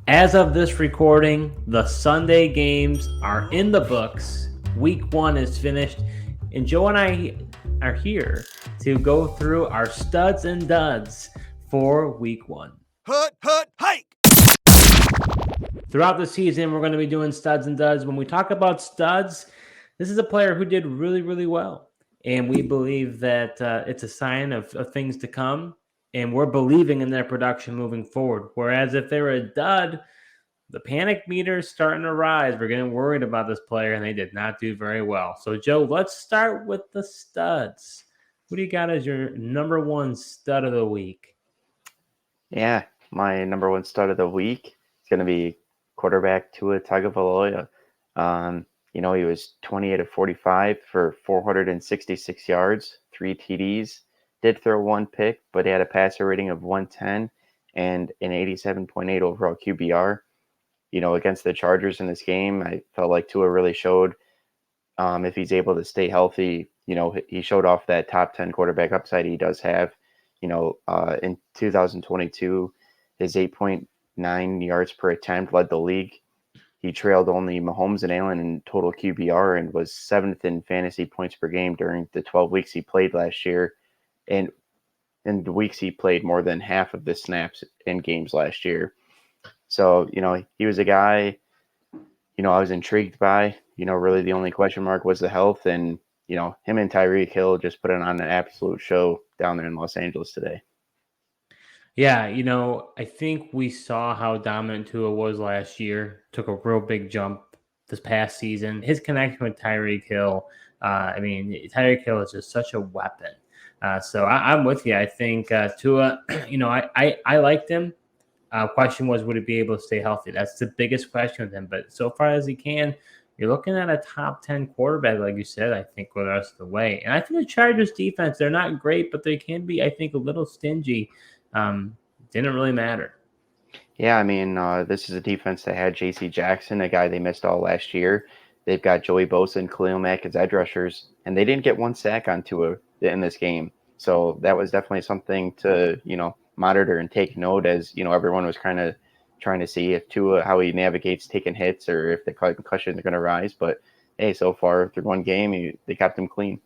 As of this recording, the Sunday games are in the books. Week 1 is finished, and Joe and I are here to go through our studs and duds for Week 1. Hike! Throughout the season, we're going to be doing studs and duds. When we talk about studs, this is a player who did really, really well. And we believe that it's a sign of things to come. And we're believing in their production moving forward. Whereas if they're a dud, the panic meter is starting to rise. We're getting worried about this player, and they did not do very well. So, Joe, let's start with the studs. What do you got as your number one stud of the week? Yeah, my number one stud of the week is going to be quarterback Tua Tagovailoa. He was 28 of 45 for 466 yards, 3 TDs. Did throw one pick, but he had a passer rating of 110 and an 87.8 overall QBR. Against the Chargers in this game, I felt like Tua really showed if he's able to stay healthy. He showed off that top 10 quarterback upside he does have. In 2022, his 8.9 yards per attempt led the league. He trailed only Mahomes and Allen in total QBR and was 7th in fantasy points per game during the 12 weeks he played last year. And in the weeks he played more than half of the snaps in games last year. So, he was a guy, I was intrigued by. Really the only question mark was the health. And, him and Tyreek Hill just put it on an absolute show down there in Los Angeles today. Yeah, I think we saw how dominant Tua was last year. Took a real big jump this past season. His connection with Tyreek Hill, Tyreek Hill is just such a weapon. So I'm with you. I think Tua, I liked him. Question was, would he be able to stay healthy? That's the biggest question with him. But so far as he can, you're looking at a top 10 quarterback, like you said, I think, for the rest of the way. And I think the Chargers defense, they're not great, but they can be, I think, a little stingy. Didn't really matter. Yeah, this is a defense that had J.C. Jackson, a guy they missed all last year. They've got Joey Bosa and Khalil Mack as edge rushers, and they didn't get one sack on Tua in this game. So that was definitely something to, monitor and take note as, everyone was kind of trying to see if Tua, how he navigates taking hits or if the concussions are going to rise. But, hey, so far through one game, they kept him clean.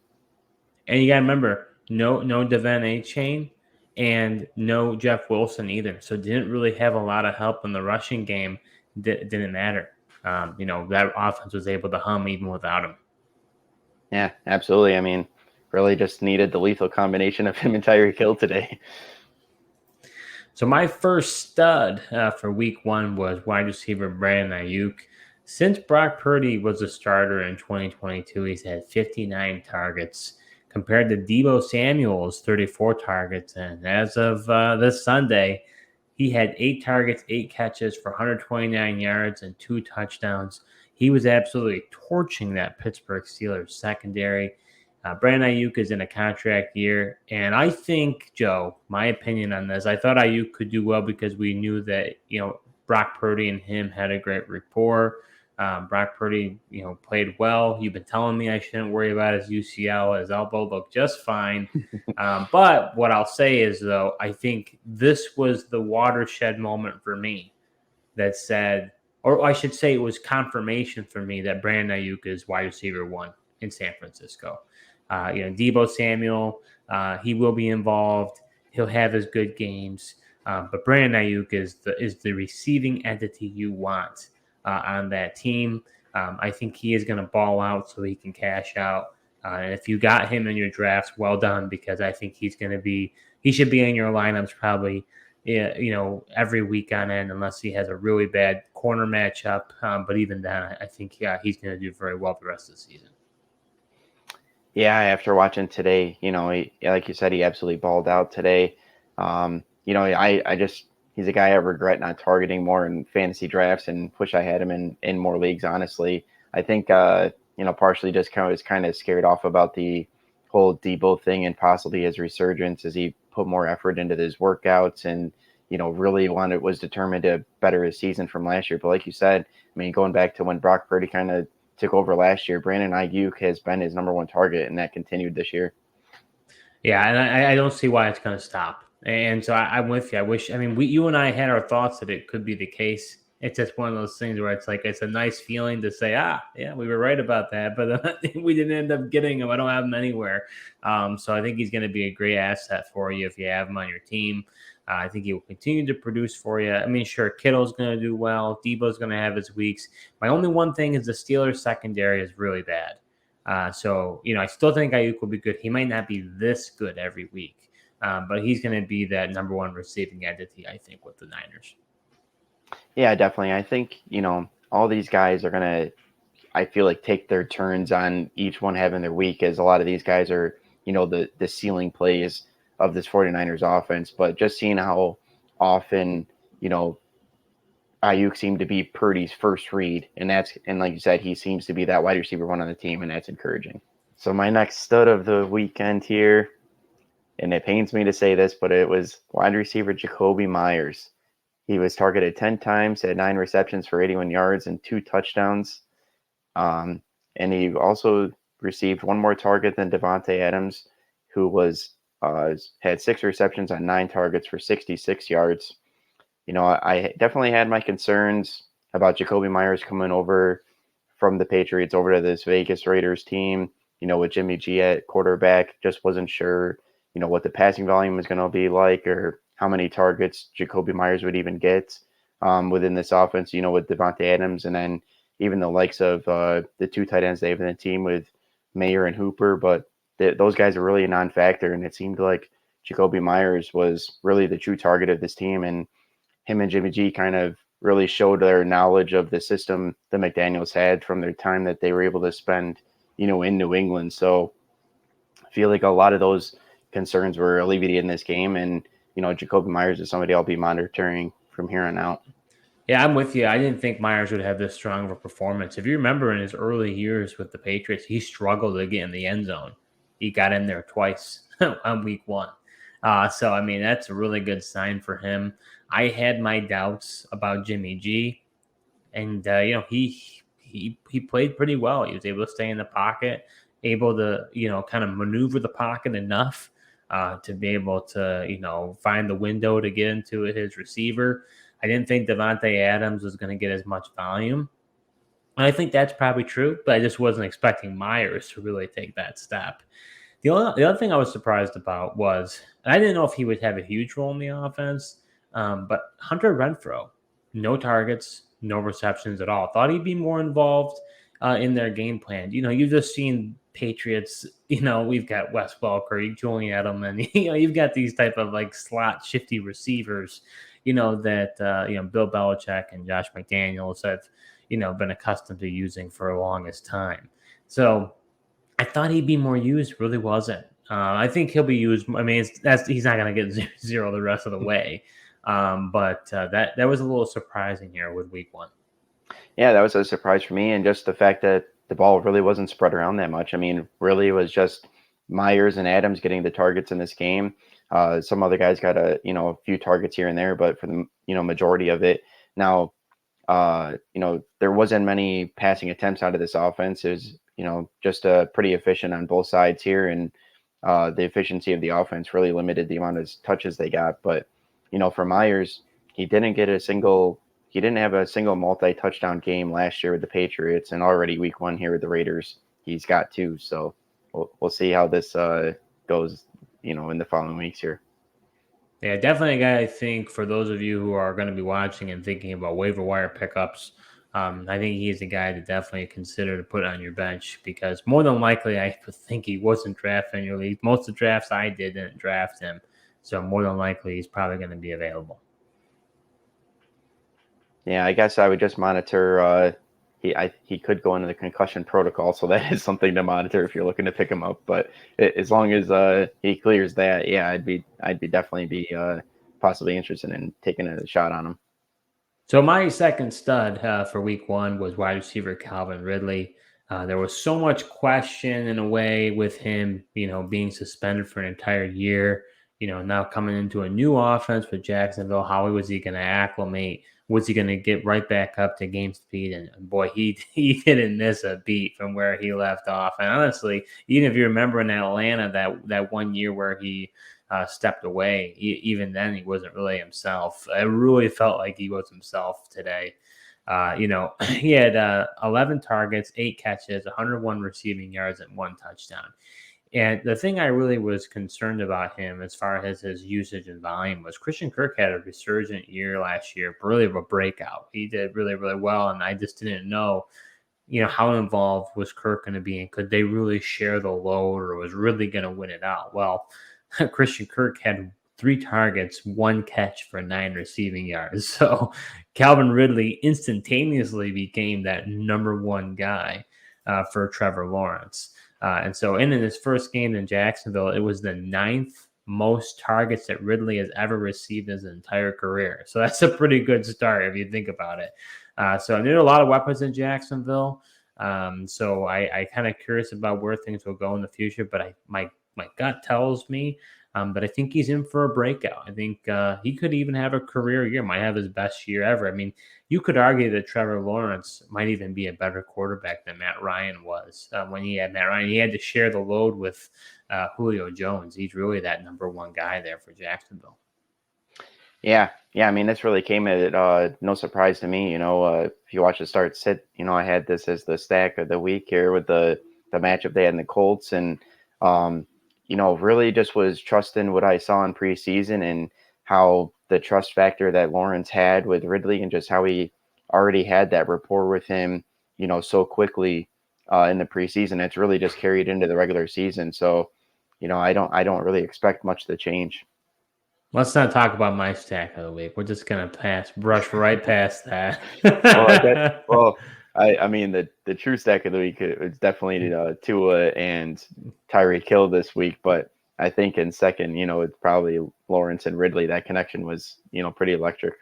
And you got to remember, no Devin A. Chain and no Jeff Wilson either. So didn't really have a lot of help in the rushing game. Didn't matter. That offense was able to hum even without him. Yeah, absolutely. Really just needed the lethal combination of him and Tyreek Hill today. So my first stud for week 1 was wide receiver Brandon Ayuk. Since Brock Purdy was a starter in 2022, he's had 59 targets compared to Deebo Samuel's 34 targets. And as of this Sunday, he had 8 targets, 8 catches for 129 yards and 2 touchdowns. He was absolutely torching that Pittsburgh Steelers secondary. Brandon Ayuk is in a contract year, and I think, Joe, my opinion on this, I thought Ayuk could do well because we knew that, Brock Purdy and him had a great rapport. Brock Purdy, played well. You've been telling me I shouldn't worry about his UCL. His elbow looked just fine. But what I'll say is, though, I think this was the watershed moment for me that said, or I should say it was confirmation for me that Brandon Ayuk is wide receiver 1 in San Francisco. Deebo Samuel, he will be involved. He'll have his good games. But Brandon Ayuk is the receiving entity you want on that team. I think he is going to ball out so he can cash out. And if you got him in your drafts, well done, because I think he should be in your lineups probably, every week on end, unless he has a really bad corner matchup. But even then, I think he's going to do very well the rest of the season. Yeah, after watching today, like you said, he absolutely balled out today. He's a guy I regret not targeting more in fantasy drafts and wish I had him in more leagues, honestly. I think, partially just was kind of scared off about the whole Debo thing and possibly his resurgence as he put more effort into his workouts and, really was determined to better his season from last year. But like you said, going back to when Brock Purdy kind of took over last year, Brandon Ayuk has been his number one target, and that continued this year. Yeah, and I don't see why it's going to stop. And so I'm with you. You and I had our thoughts that it could be the case. It's just one of those things where it's like it's a nice feeling to say, yeah, we were right about that, but we didn't end up getting him. I don't have him anywhere. So I think he's going to be a great asset for you if you have him on your team. I think he will continue to produce for you. I mean, sure, Kittle's going to do well. Debo's going to have his weeks. My only one thing is the Steelers secondary is really bad. So, I still think Ayuk will be good. He might not be this good every week, but he's going to be that number one receiving entity, I think, with the Niners. Yeah, definitely. I think, all these guys are going to, I feel like, take their turns on each one having their week, as a lot of these guys are, the ceiling plays of this 49ers offense. But just seeing how often, Ayuk seemed to be Purdy's first read, and like you said, he seems to be that wide receiver one on the team, and that's encouraging. So my next stud of the weekend here, and it pains me to say this, but it was wide receiver Jacoby Myers. He was targeted 10 times, had 9 receptions for 81 yards and 2 touchdowns. And he also received one more target than Devontae Adams, who had 6 receptions on 9 targets for 66 yards. I definitely had my concerns about Jacoby Myers coming over from the Patriots over to this Vegas Raiders team, with Jimmy G at quarterback. Just wasn't sure, what the passing volume was going to be like, or how many targets Jacoby Myers would even get within this offense, with Devontae Adams, and then even the likes of the 2 tight ends they have in the team with Mayer and Hooper. But those guys are really a non-factor, and it seemed like Jacoby Myers was really the true target of this team, and him and Jimmy G kind of really showed their knowledge of the system the McDaniels had from their time that they were able to spend, in New England. So I feel like a lot of those concerns were alleviated in this game. And, Jacoby Myers is somebody I'll be monitoring from here on out. Yeah, I'm with you. I didn't think Myers would have this strong of a performance. If you remember in his early years with the Patriots, he struggled to get in the end zone. He got in there twice on week 1. So, I mean, that's a really good sign for him. I had my doubts about Jimmy G, and he played pretty well. He was able to stay in the pocket, able to kind of maneuver the pocket enough to be able to find the window to get into his receiver. I didn't think Devontae Adams was going to get as much volume. And I think that's probably true, but I just wasn't expecting Myers to really take that step. The other thing I was surprised about was, and I didn't know if he would have a huge role in the offense, but Hunter Renfrow, no targets, no receptions at all. Thought he'd be more involved in their game plan. You've just seen Patriots. We've got Wes Welker, Julian Edelman. You've got these type of like slot shifty receivers. That Bill Belichick and Josh McDaniels have been accustomed to using for the longest time. So I thought he'd be more used. Really wasn't. I think he'll be used. I mean, he's not going to get zero the rest of the way. But that was a little surprising here with week 1. Yeah, that was a surprise for me, and just the fact that the ball really wasn't spread around that much. I mean, really, it was just Myers and Adams getting the targets in this game. Some other guys got a few targets here and there, but for the majority of it, now there wasn't many passing attempts out of this offense. It was just pretty efficient on both sides here, and the efficiency of the offense really limited the amount of touches they got. But for Myers, he didn't have a single multi-touchdown game last year with the Patriots, and already week 1 here with the Raiders, he's got 2. So we'll see how this goes, in the following weeks here. Yeah, definitely a guy I think for those of you who are going to be watching and thinking about waiver wire pickups, I think he's a guy to definitely consider to put on your bench, because more than likely I think he wasn't drafted in your league. Most of the drafts I didn't draft him. So more than likely he's probably going to be available. Yeah, I guess I would just monitor. He could go into the concussion protocol, so that is something to monitor if you're looking to pick him up. But as long as he clears that, yeah, I'd definitely be possibly interested in taking a shot on him. So my second stud for week 1 was wide receiver Calvin Ridley. There was so much question in a way with him, being suspended for an entire year. Now coming into a new offense with Jacksonville, how was he going to acclimate? Was he going to get right back up to game speed? And boy, he didn't miss a beat from where he left off. And honestly, even if you remember in Atlanta that one year where he stepped away. Even then, he wasn't really himself. I really felt like he was himself today. He had 11 targets, 8 catches, 101 receiving yards, and 1 touchdown. And the thing I really was concerned about him as far as his usage and volume was Christian Kirk had a resurgent year last year, really of a breakout. He did really, really well. And I just didn't know, how involved was Kirk going to be and could they really share the load or was really going to win it out? Well, Christian Kirk had 3 targets, 1 catch for 9 receiving yards. So Calvin Ridley instantaneously became that number 1 guy for Trevor Lawrence. And so in his first game in Jacksonville, it was the 9th most targets that Ridley has ever received in his entire career. So that's a pretty good start if you think about it. So there are a lot of weapons in Jacksonville. So I kind of curious about where things will go in the future, but my gut tells me but I think he's in for a breakout. I think he could even have a career year, might have his best year ever. I mean, you could argue that Trevor Lawrence might even be a better quarterback than Matt Ryan was. When he had Matt Ryan, he had to share the load with Julio Jones. He's really that number 1 guy there for Jacksonville. Yeah. I mean, this really came at no surprise to me. If you watch the start sit, I had this as the stack of the week here with the matchup they had in the Colts, and really just was trusting what I saw in preseason and how the trust factor that Lawrence had with Ridley and just how he already had that rapport with him, so quickly in the preseason. It's really just carried into the regular season. So, I don't really expect much to change. Let's not talk about my stack of the week. We're just gonna brush right past that. I mean the true stack of the week is definitely Tua and Tyreek Hill this week, but I think in second, it's probably Lawrence and Ridley. That connection was, pretty electric.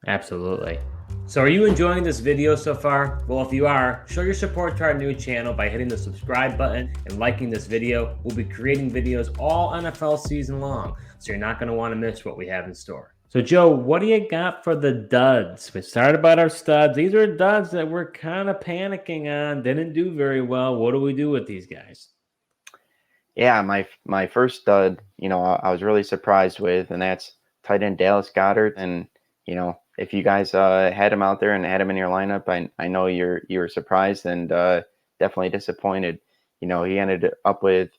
Absolutely. So are you enjoying this video so far? Well, if you are, show your support to our new channel by hitting the subscribe button and liking this video. We'll be creating videos all NFL season long, so you're not going to want to miss what we have in store. So Joe, what do you got for the duds? We started about our studs. These are duds that we're kind of panicking on, didn't do very well. What do we do with these guys? Yeah, my first stud, I was really surprised with, and that's tight end Dallas Goedert. And, if you guys had him out there and had him in your lineup, I know you were surprised and definitely disappointed. He ended up with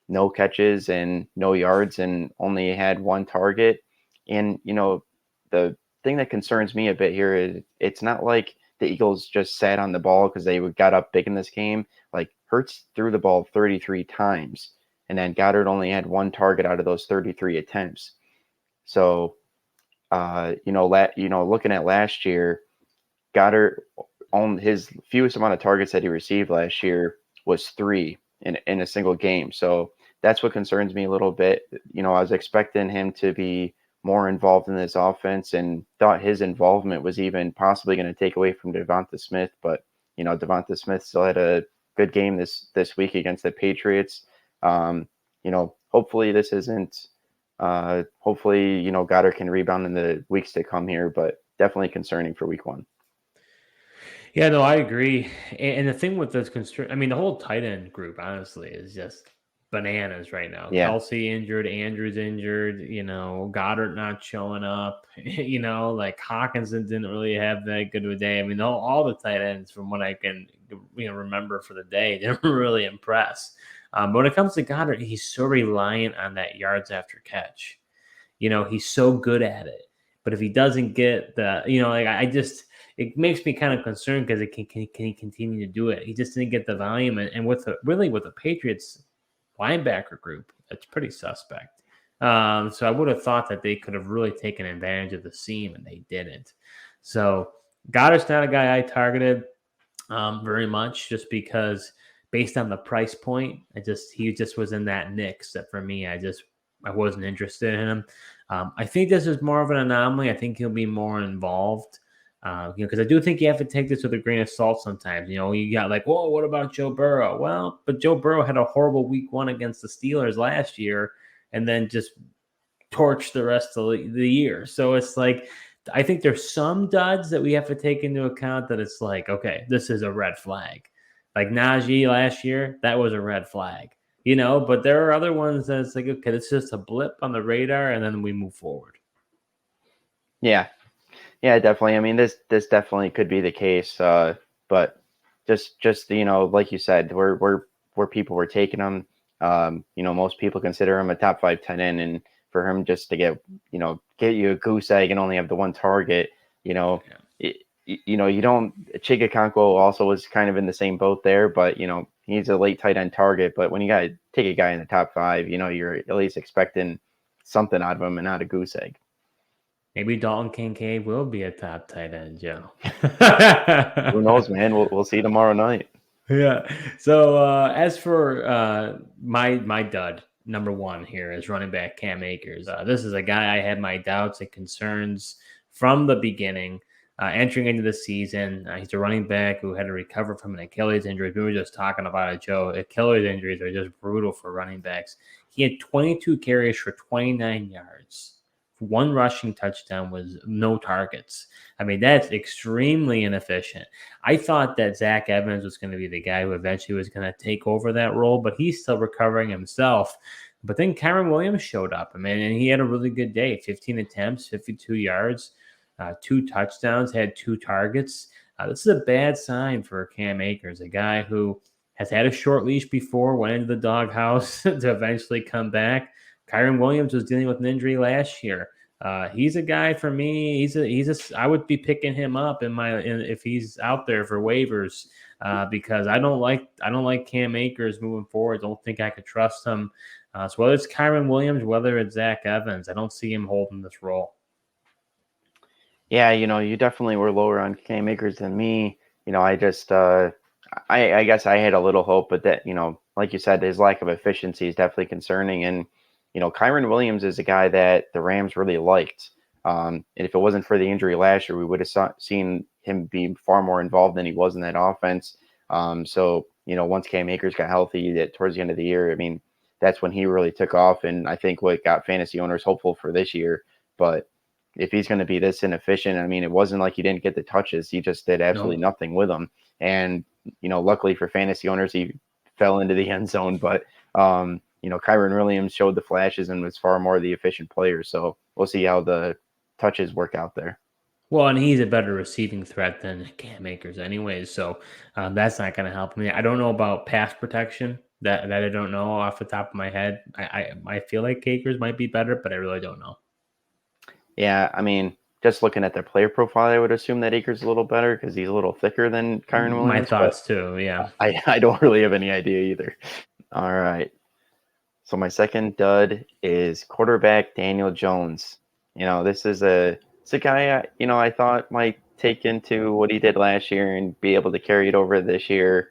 no catches and no yards and only had 1 target. And, the thing that concerns me a bit here is it's not like the Eagles just sat on the ball because they got up big in this game. Like Hurts threw the ball 33 times, and then Goddard only had 1 target out of those 33 attempts. So, looking at last year, Goddard on his fewest amount of targets that he received last year was 3 in a single game. So that's what concerns me a little bit. I was expecting him to be more involved in this offense and thought his involvement was even possibly going to take away from Devonta Smith. But, Devonta Smith still had a good game this week against the Patriots. Hopefully this isn't, hopefully, Goddard can rebound in the weeks to come here, but definitely concerning for week 1. Yeah, no, I agree. And the thing with this the whole tight end group, honestly, is just bananas right now. Yeah. Kelsey injured, Andrews injured, Goddard not showing up, like Hawkinson didn't really have that good of a day. I mean, all the tight ends, from what I can, remember for the day, didn't really impress. But when it comes to Goddard, he's so reliant on that yards after catch. He's so good at it. But if he doesn't get it makes me kind of concerned because can he continue to do it? He just didn't get the volume, and with the Patriots linebacker group, it's pretty suspect. So I would have thought that they could have really taken advantage of the seam, and they didn't. So Goddard's not a guy I targeted very much, just because based on the price point, he just was in that mix that for me, I wasn't interested in him. I think this is more of an anomaly. I think he'll be more involved. Because I do think you have to take this with a grain of salt sometimes. You got like, whoa, what about Joe Burrow? Well, but Joe Burrow had a horrible week 1 against the Steelers last year and then just torched the rest of the year. So it's like, I think there's some duds that we have to take into account that it's like, okay, this is a red flag. Like Najee last year, that was a red flag. But there are other ones that's like, okay, it's just a blip on the radar, and then we move forward. Yeah, yeah, definitely. I mean, this definitely could be the case. But just like you said, where people were taking him. Most people consider him a top five tight end, and for him just to get you a goose egg and only have the one target, you know, Yeah. you don't. Chigakonko also was kind of in the same boat there, but he's a late tight end target. But when you got to take a guy in the top five, you're at least expecting something out of him and not a goose egg. Maybe Dalton Kincaid will be a top tight end, Joe. Who knows, man? We'll see tomorrow night. Yeah. So as for my dud, number one here is running back Cam Akers. This is a guy I had my doubts and concerns from the beginning. Entering into the season, he's a running back who had to recover from an Achilles injury. We were just talking about it, Joe. Achilles injuries are just brutal for running backs. He had 22 carries for 29 yards. One rushing touchdown was no targets. I mean, that's extremely inefficient. I thought that Zach Evans was going to be the guy who eventually was going to take over that role, but he's still recovering himself. But then Kyron Williams showed up, and he had a really good day. 15 attempts, 52 yards, 2 touchdowns, had 2 targets. This is a bad sign for Cam Akers, a guy who has had a short leash before, went into the doghouse to eventually come back. Kyron Williams was dealing with an injury last year. He's a guy for me. I would be picking him up if he's out there for waivers because I don't like Cam Akers moving forward. Don't think I could trust him. So whether it's Kyron Williams, whether it's Zach Evans, I don't see him holding this role. Yeah, you definitely were lower on Cam Akers than me. I just, I guess I had a little hope, but that, like you said, his lack of efficiency is definitely concerning. And, Kyron Williams is a guy that the Rams really liked. And if it wasn't for the injury last year, we would have seen him be far more involved than he was in that offense. So, once Cam Akers got healthy towards the end of the year, I mean, that's when he really took off. And I think what got fantasy owners hopeful for this year. But if he's going to be this inefficient, I mean, it wasn't like he didn't get the touches. He just did absolutely No. nothing with them. And, luckily for fantasy owners, he fell into the end zone. But, Kyron Williams showed the flashes and was far more the efficient player. So we'll see how the touches work out there. Well, and he's a better receiving threat than Cam Akers anyways, so that's not going to help me. I don't know about pass protection. That I don't know off the top of my head. I feel like Akers might be better, but I really don't know. Yeah, I mean, just looking at their player profile, I would assume that Akers is a little better because he's a little thicker than Kyron My Williams. But thoughts too, yeah. I don't really have any idea either. All right. So my second dud is quarterback Daniel Jones. This is it's a guy I thought might take into what he did last year and be able to carry it over this year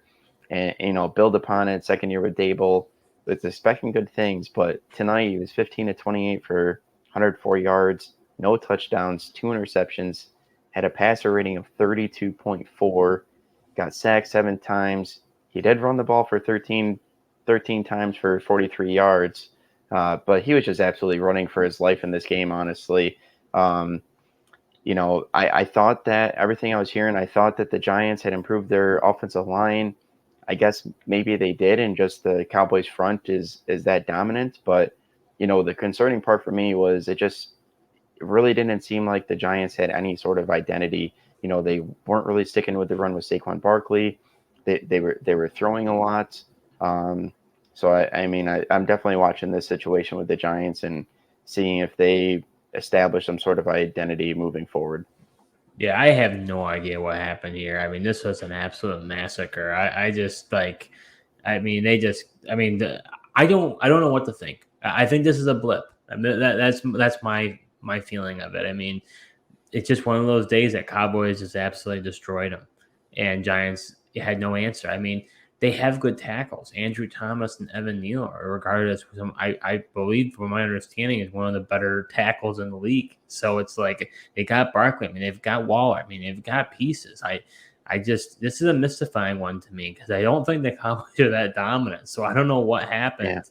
and build upon it. Second year with Dable, was expecting good things, but tonight he was 15 to 28 for 104 yards, no touchdowns, 2 interceptions, had a passer rating of 32.4, got sacked 7 times. He did run the ball for 13 times for 43 yards. But he was just absolutely running for his life in this game, honestly. I thought that everything I was hearing, I thought that the Giants had improved their offensive line. I guess maybe they did, and just the Cowboys front is that dominant. But, the concerning part for me was it really didn't seem like the Giants had any sort of identity. They weren't really sticking with the run with Saquon Barkley. They were throwing a lot. So I'm definitely watching this situation with the Giants and seeing if they establish some sort of identity moving forward. Yeah, I have no idea what happened here. I mean, this was an absolute massacre. I just like, I mean, they just, I mean, I don't know what to think. I think this is a blip. I mean, that's my feeling of it. I mean, it's just one of those days that Cowboys just absolutely destroyed them, and Giants had no answer. I mean, they have good tackles. Andrew Thomas and Evan Neal are regarded as I believe, from my understanding, is one of the better tackles in the league. So it's like they got Barkley. I mean, they've got Waller. I mean, they've got pieces. This is a mystifying one to me because I don't think the Cowboys are that dominant. So I don't know what happened.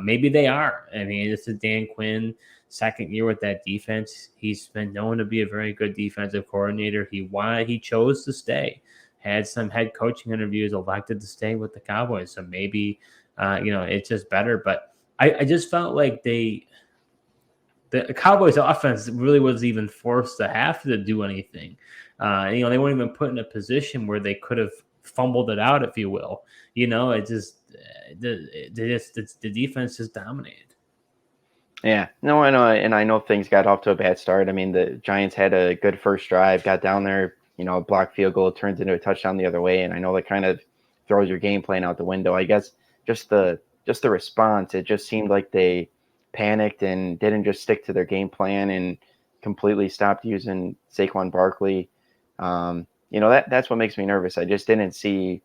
Maybe they are. I mean, this is Dan Quinn, second year with that defense. He's been known to be a very good defensive coordinator. He chose to stay. Had some head coaching interviews, elected to stay with the Cowboys. So maybe It's just better. But I just felt like the Cowboys offense really was even forced to have to do anything. They weren't even put in a position where they could have fumbled it out, if you will. It just the defense just dominated. Yeah, no, I know, and I know things got off to a bad start. I mean, the Giants had a good first drive, got down there, a blocked field goal turns into a touchdown the other way, and I know that kind of throws your game plan out the window. I guess just the response, it just seemed like they panicked and didn't just stick to their game plan and completely stopped using Saquon Barkley. That's what makes me nervous. I just didn't see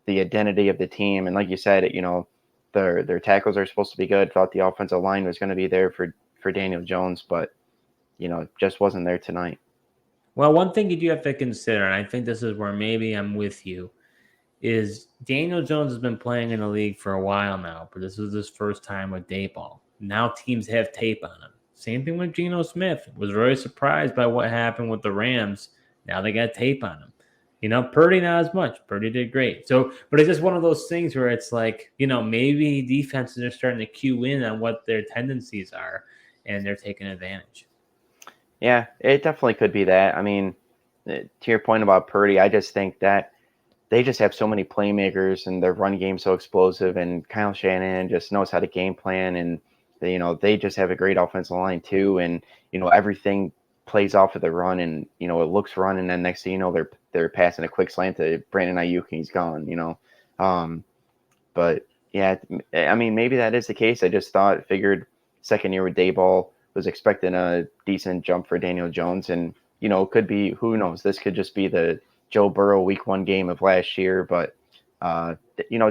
the identity of the team, and like you said, their tackles are supposed to be good. Thought the offensive line was going to be there for Daniel Jones, but just wasn't there tonight. Well, one thing you do have to consider, and I think this is where maybe I'm with you, is Daniel Jones has been playing in the league for a while now, but this was his first time with Dayball. Now teams have tape on him. Same thing with Geno Smith. Was very surprised by what happened with the Rams. Now they got tape on him. Purdy not as much. Purdy did great. So, but it's just one of those things where it's like, maybe defenses are starting to cue in on what their tendencies are, and they're taking advantage. Yeah, it definitely could be that. I mean, to your point about Purdy, I just think that they just have so many playmakers and their run game so explosive, and Kyle Shanahan just knows how to game plan, and they just have a great offensive line too, and everything plays off of the run, and it looks run, and then next thing you know they're passing a quick slant to Brandon Ayuk and he's gone. But yeah, I mean, maybe that is the case. I just figured second year with Dayball, was expecting a decent jump for Daniel Jones, and it could be, who knows, this could just be the Joe Burrow week 1 game of last year, but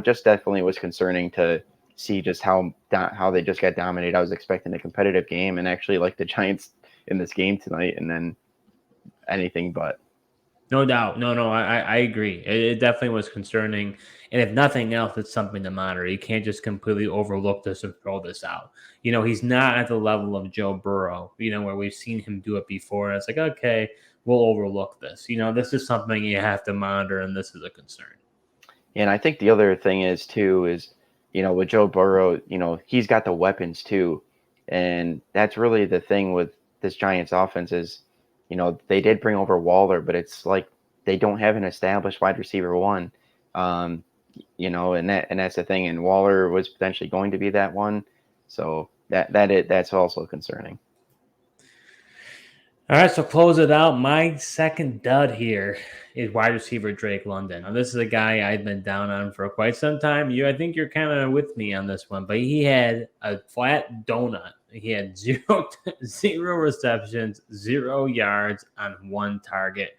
just definitely was concerning to see just how they just got dominated. I was expecting a competitive game and actually like the Giants in this game tonight, and then anything but. No doubt. No, I agree. It definitely was concerning. And if nothing else, it's something to monitor. You can't just completely overlook this and throw this out. He's not at the level of Joe Burrow, where we've seen him do it before. And it's like, okay, we'll overlook this. This is something you have to monitor, and this is a concern. And I think the other thing is, with Joe Burrow, he's got the weapons too. And that's really the thing with this Giants offense is, they did bring over Waller, but it's like they don't have an established wide receiver one. And that's the thing. And Waller was potentially going to be that one. So that's also concerning. All right, so close it out. My second dud here is wide receiver Drake London. Now, this is a guy I've been down on for quite some time. I think you're kind of with me on this one, but he had a flat donut. He had zero receptions, 0 yards on 1 target.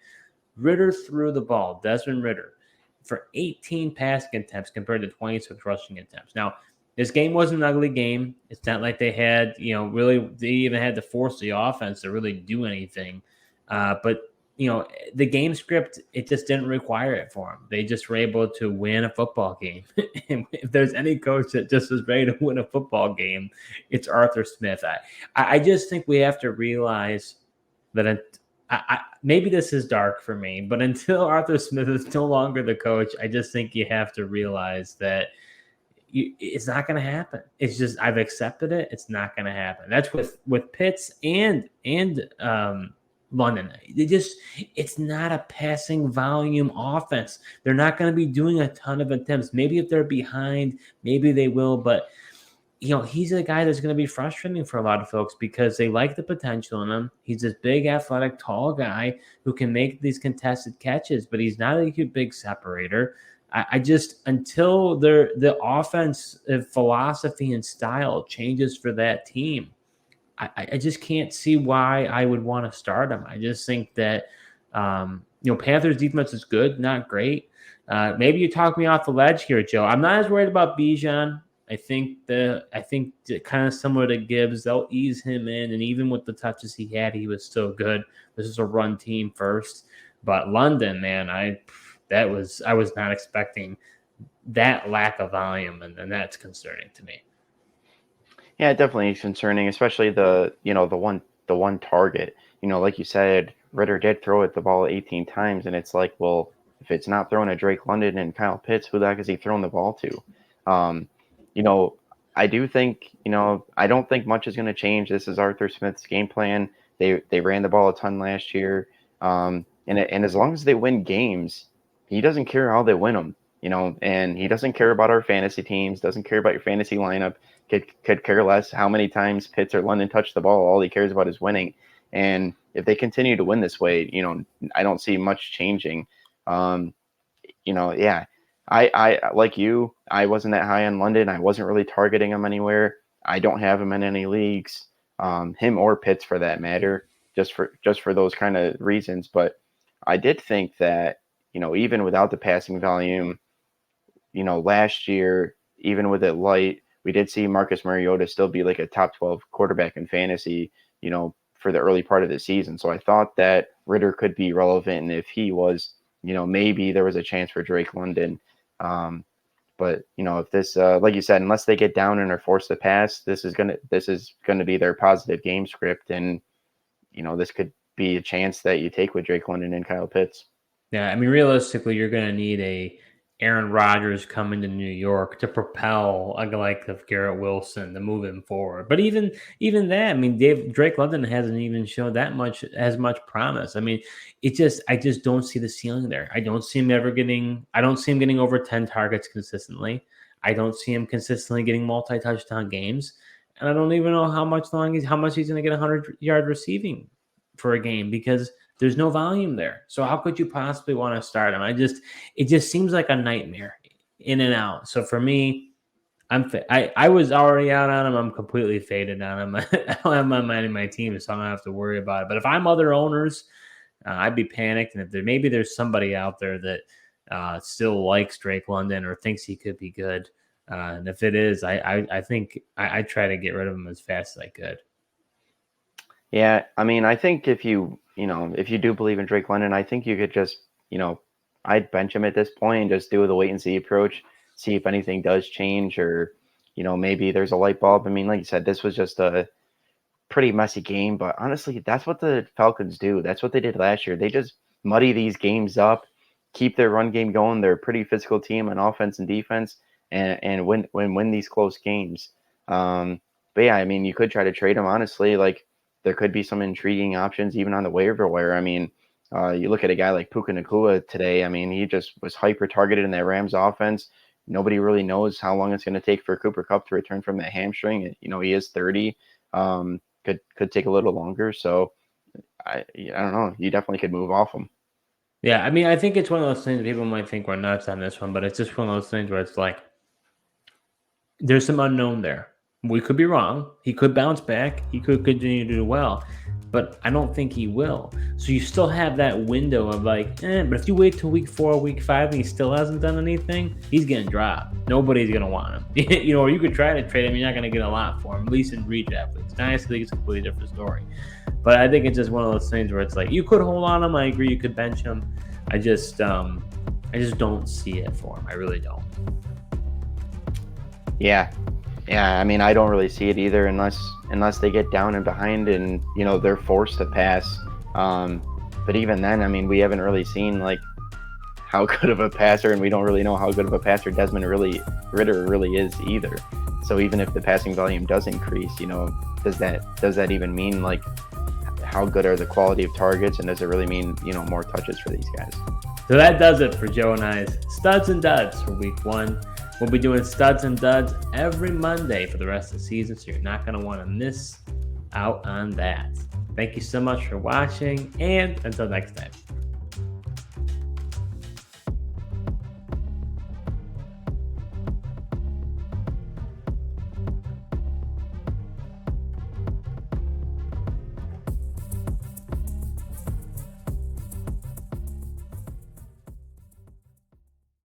Ritter threw the ball, Desmond Ritter, for 18 passing attempts compared to 26 rushing attempts. Now, this game wasn't an ugly game. It's not like they had, really, they even had to force the offense to really do anything. But the game script, it just didn't require it for them. They just were able to win a football game. And if there's any coach that just is ready to win a football game, it's Arthur Smith. I just think we have to realize that maybe this is dark for me, but until Arthur Smith is no longer the coach, I just think you have to realize that it's not going to happen. It's just, I've accepted it. It's not going to happen. That's with Pitts and London. It's not a passing volume offense. They're not going to be doing a ton of attempts. Maybe if they're behind, maybe they will, but he's a guy that's going to be frustrating for a lot of folks because they like the potential in him. He's this big, athletic, tall guy who can make these contested catches, but he's not a big separator. I just, until the offense philosophy and style changes for that team, I just can't see why I would want to start him. I just think that, Panthers defense is good, not great. Maybe you talk me off the ledge here, Joe. I'm not as worried about Bijan. I think kind of similar to Gibbs, they'll ease him in, and even with the touches he had, he was still good. This is a run team first, but London, man, I was not expecting that lack of volume, and that's concerning to me. Yeah, definitely concerning, especially the one target. Like you said, Ritter did throw it the ball 18 times, and it's like, well, if it's not throwing at Drake London and Kyle Pitts, who the heck is he throwing the ball to? you know, I do think, I don't think much is going to change. This is Arthur Smith's game plan. They ran the ball a ton last year, and as long as they win games, he doesn't care how they win them. And he doesn't care about our fantasy teams. Doesn't care about your fantasy lineup. Could care less how many times Pitts or London touch the ball. All he cares about is winning. And if they continue to win this way, I don't see much changing. Um, yeah, I like you. I wasn't that high on London. I wasn't really targeting him anywhere. I don't have him in any leagues, him or Pitts for that matter, just for those kind of reasons. But I did think that even without the passing volume, last year, even with it light, we did see Marcus Mariota still be like a top 12 quarterback in fantasy, for the early part of the season. So I thought that Ritter could be relevant. And if he was, maybe there was a chance for Drake London. But if this, like you said, unless they get down and are forced to pass, this is gonna be their positive game script, and this could be a chance that you take with Drake London and Kyle Pitts. Yeah, I mean, realistically, you're going to need a Aaron Rodgers coming to New York to propel a guy like of Garrett Wilson to move him forward. But even that, I mean, Drake London hasn't even shown that much as much promise. I mean, I just don't see the ceiling there. I don't see him getting over 10 targets consistently. I don't see him consistently getting multi-touchdown games. And I don't even know how much he's going to get 100-yard receiving for a game, because there's no volume there. So how could you possibly want to start him? It just seems like a nightmare in and out. So for me, I was already out on him. I'm completely faded on him. I don't have my mind in my team, so I don't have to worry about it. But if I'm other owners, I'd be panicked. And if maybe there's somebody out there that still likes Drake London or thinks he could be good, and if it is, I think I try to get rid of him as fast as I could. Yeah, I mean, I think if if you do believe in Drake London, I think you could just, I'd bench him at this point and just do the wait and see approach, see if anything does change, or, maybe there's a light bulb. I mean, like you said, this was just a pretty messy game, but honestly, that's what the Falcons do. That's what they did last year. They just muddy these games up, keep their run game going. They're a pretty physical team on offense and defense, and win these close games. But yeah, I mean, you could try to trade them, honestly. Like, there could be some intriguing options even on the waiver wire. I mean, you look at a guy like Puka Nacua today. I mean, he just was hyper targeted in that Rams offense. Nobody really knows how long it's going to take for Cooper Kupp to return from that hamstring. He is 30. Could take a little longer. So I don't know. You definitely could move off him. Yeah, I mean, I think it's one of those things people might think we're nuts on this one, but it's just one of those things where it's like there's some unknown there. We could be wrong. He could bounce back. He could continue to do well, but I don't think he will. So you still have that window of like, but if you wait till week 4, week 5, and he still hasn't done anything, he's getting dropped. Nobody's gonna want him. Or you could try to trade him. You're not gonna get a lot for him, at least in redraft leagues. Dynasty league is a completely different story. But I think it's just one of those things where it's like you could hold on him. I agree. You could bench him. I just don't see it for him. I really don't. Yeah. I mean, I don't really see it either unless they get down and behind and they're forced to pass. But even then, I mean, we haven't really seen like how good of a passer, and we don't really know how good of a passer Ritter really is either. So even if the passing volume does increase, does that even mean like how good are the quality of targets, and does it really mean more touches for these guys? So that does it for Joe and I's studs and duds for week 1. We'll be doing studs and duds every Monday for the rest of the season, so you're not going to want to miss out on that. Thank you so much for watching, and until next time.